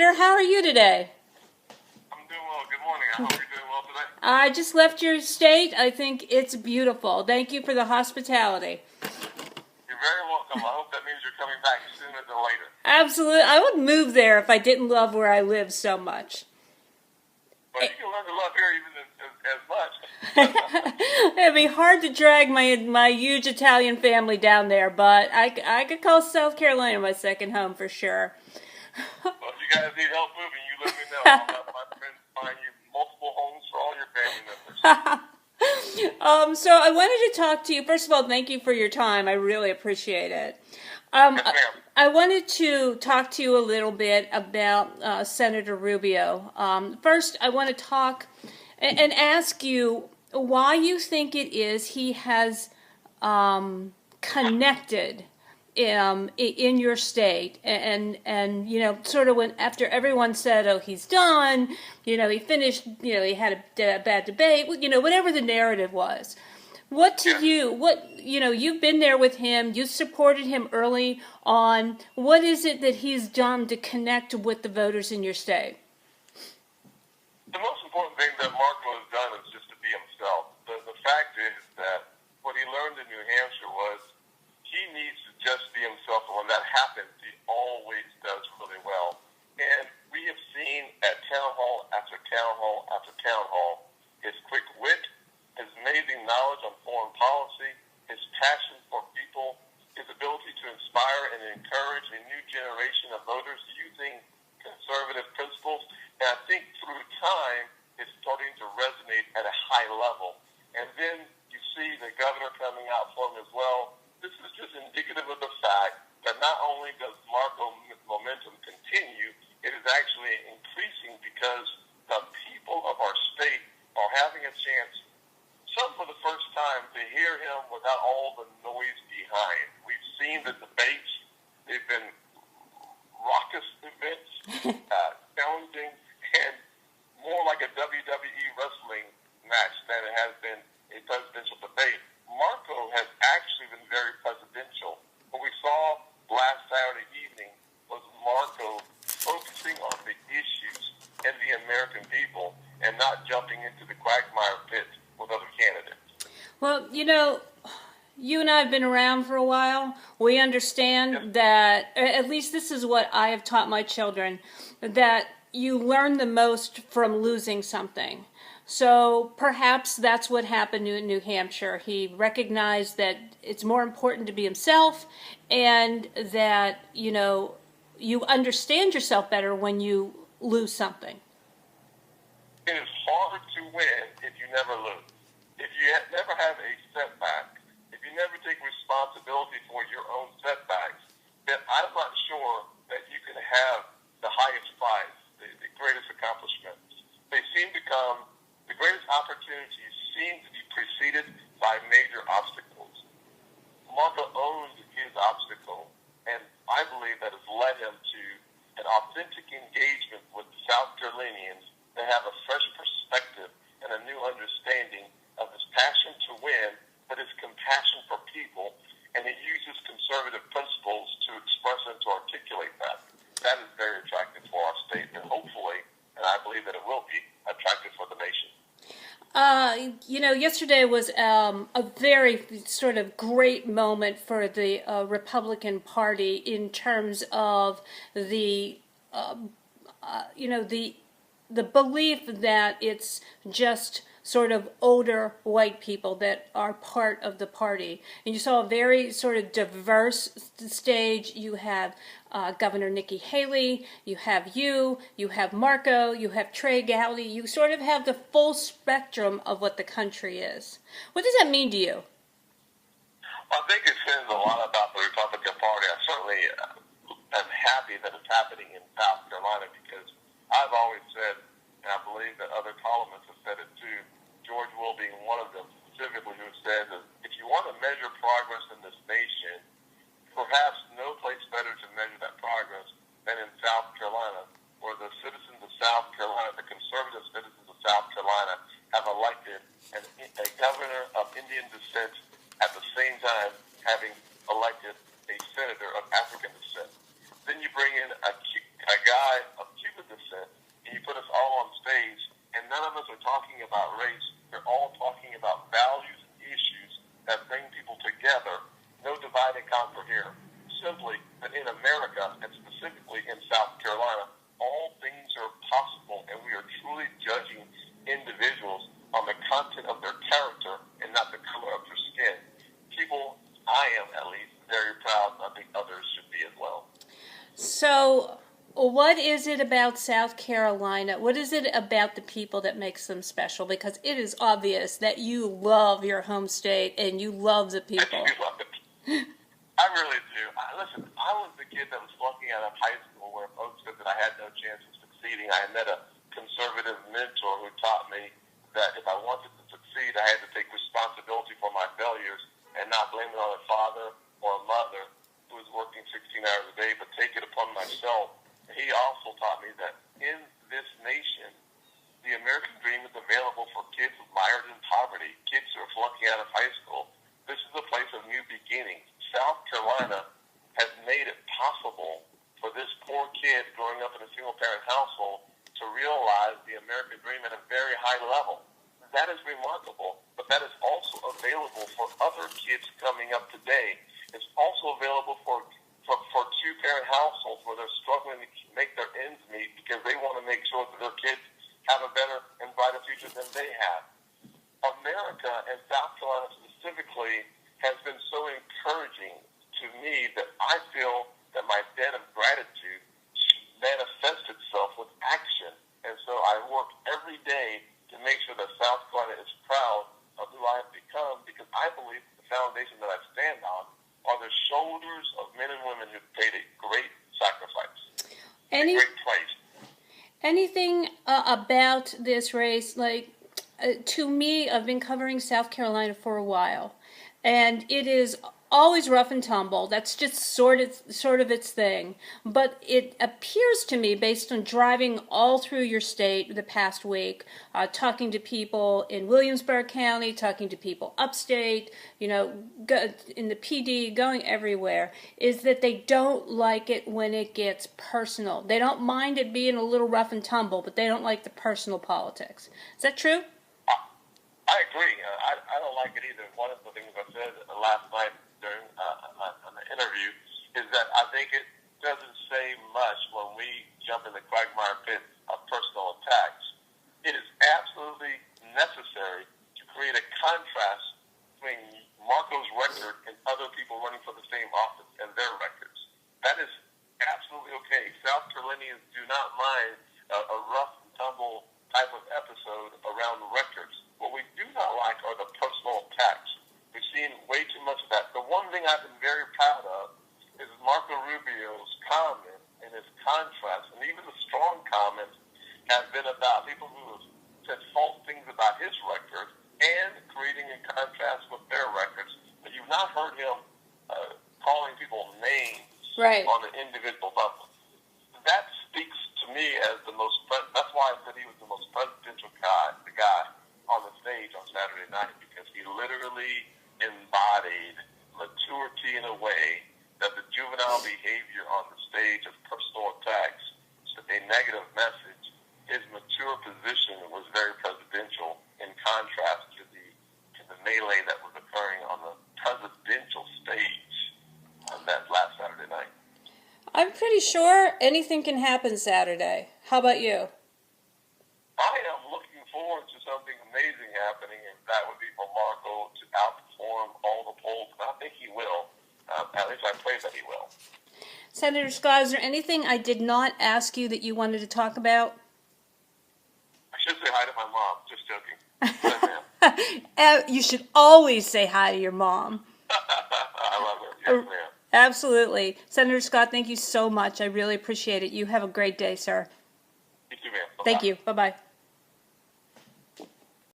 Senator. How are you today? I'm doing well. Good morning. I hope you're doing well today. I just left your state. I think it's beautiful. Thank you for the hospitality. You're very welcome. I hope that means you're coming back sooner than later. Absolutely. I would move there if I didn't love where I live so much. But you can learn to love here even as much. It'd be hard to drag my huge Italian family down there, but I could call South Carolina my second home for sure. Well, if you guys need help moving, you let me know. I'll have my friends find you multiple homes for all your family members. So I wanted to talk to you. First of all, thank you for your time. I really appreciate it. Yes, ma'am. I wanted to talk to you a little bit about Senator Rubio. First, I want to talk and ask you why you think it is he has connected in your state, and you know, sort of when after everyone said, "Oh, he's done," you know, he finished, you know, he had a bad debate, you know, whatever the narrative was. What to you? What, you know? You've been there with him. You supported him early on. What is it that he's done to connect with the voters in your state? The most important thing that Marco has done is just to be himself. The fact is that what he learned in New Hampshire was he needs to just be himself, and when that happens, he always does really well. And we have seen at town hall after town hall after town hall his quick wit, his amazing knowledge on foreign policy, his passion for people, his ability to inspire and encourage a new generation of voters using conservative principles. And I think through time, it's starting to resonate at a high level. And then you see the governor coming out for him as well. This is just indicative of the fact that not only does Marco momentum continue, it is actually increasing because the people of our state are having a chance, some for the first time, to hear him without all the noise behind. We've seen the debates. They've been raucous events, challenging, and more like a WWE wrestling match than it has been a presidential debate. Marco has actually been very presidential. What we saw last Saturday evening was Marco focusing on the issues and the American people and not jumping into the quagmire pit with other candidates. Well, you know, you and I have been around for a while. We understand that, at least this is what I have taught my children, that you learn the most from losing something. So perhaps that's what happened in New Hampshire. He recognized that it's more important to be himself, and that, you know, you understand yourself better when you lose something. It is hard to win if you never lose. If you never have a setback, if you never take responsibility for your own setbacks, then I'm not sure that you can have the highest prize, the greatest accomplishments. They seem to come, the greatest opportunities seem to be preceded by major obstacles. Marco owned his obstacle, and I believe that has led him to an authentic engagement with South Carolinians that have a fresh perspective and a new understanding of his passion to win, but his compassion for people, and he uses conservative principles to express and to articulate that. That is very attractive for our state, and hopefully, and I believe that it will be, attractive for the nation. You know, yesterday was a very sort of great moment for the Republican Party in terms of the, you know, the belief that it's just sort of older white people that are part of the party. And you saw a very sort of diverse stage. You have Governor Nikki Haley, you have you have Marco, you have Trey Gowdy. You sort of have the full spectrum of what the country is. What does that mean to you? Well, I think it says a lot about the Republican Party. I certainly am happy that it's happening in South Carolina, because I've always said, and I believe that other columnists have said it too, George Will being one of them specifically, who said that if you want to measure progress in this nation, perhaps no place better to measure that progress than in South Carolina, where the citizens of South Carolina, the conservative citizens of South Carolina, have elected a governor of Indian descent, at the same time having elected a senator of African descent. Then you bring in a guy of Cuban descent, and you put us all on stage, and none of us are talking about race. They're all talking about values and issues that bring people together. No divide and conquer here. Simply that in America, and specifically in South Carolina, all things are possible, and we are truly judging individuals on the content of their character and not the color of their skin. People, I am at least, very proud, and I think others should be as well. So, what is it about South Carolina? What is it about the people that makes them special? Because it is obvious that you love your home state and you love the people. I do love it. I really do. Listen, I was the kid that was flunking out of high school where folks said that I had no chance of succeeding. I met a conservative mentor who taught me that if I wanted to succeed, I had to take responsibility for my failures and not blame it on a father or a mother who was working 16 hours a day, but take it upon myself. He also taught me that in this nation, the American dream is available for kids mired in poverty, kids who are flunking out of high school. This is a place of new beginnings. South Carolina has made it possible for this poor kid growing up in a single-parent household to realize the American dream at a very high level. That is remarkable, but that is also available for other kids coming up today. It's also available for two-parent households where they're struggling to make their ends meet because they want to make sure that their kids have a better and brighter future than they have. America, and South Carolina specifically, has been so encouraging to me that I feel that my debt of gratitude manifests itself with action. And so I work every day to make sure that South Carolina is proud of who I have become, because I believe the foundation that I stand on are the shoulders of men and women who paid a great sacrifice, a great price. Anything about this race, to me, I've been covering South Carolina for a while, and it is always rough and tumble. That's just sort of its thing. But it appears to me, based on driving all through your state the past week, talking to people in Williamsburg County, talking to people upstate, in the PD, going everywhere, is that they don't like it when it gets personal. They don't mind it being a little rough and tumble, but they don't like the personal politics. Is that true? I agree. I don't like it either. One of the things I said last night during an interview is that I think it doesn't say much when we jump in the quagmire pit of personal attacks. It is absolutely necessary to create a contrast between Marco's record and other people running for the same office and their records. That is absolutely okay. South Carolinians do not mind a rough and tumble type of episode around records. What we do not like are the personal attacks. We've seen way too much of that. The one thing I've been very proud of is Marco Rubio's comment and his contrast, and even the strong comments have been about people who have said false things about his record and creating a contrast with their records. But you've not heard him calling people names on an individual level. That speaks to me as the most, that's why I said he was the most presidential guy, the guy on the stage on Saturday night, because he literally embodied maturity in a way that the juvenile behavior on the stage of personal attacks, a negative message, his mature position was very presidential in contrast to the melee that was occurring on the presidential stage on that last Saturday night. I'm pretty sure anything can happen Saturday. How about you? I am looking forward to something amazing happening, and that would be for Marco to outperform all the polls, and I think he will. At least I pray that he will. Senator Scott, is there anything I did not ask you that you wanted to talk about? I should say hi to my mom. Just joking. Yes, ma'am. You should always say hi to your mom. I love her. Yes, ma'am. Absolutely. Senator Scott, thank you so much. I really appreciate it. You have a great day, sir. You too, ma'am. Bye-bye. Thank you. Bye-bye.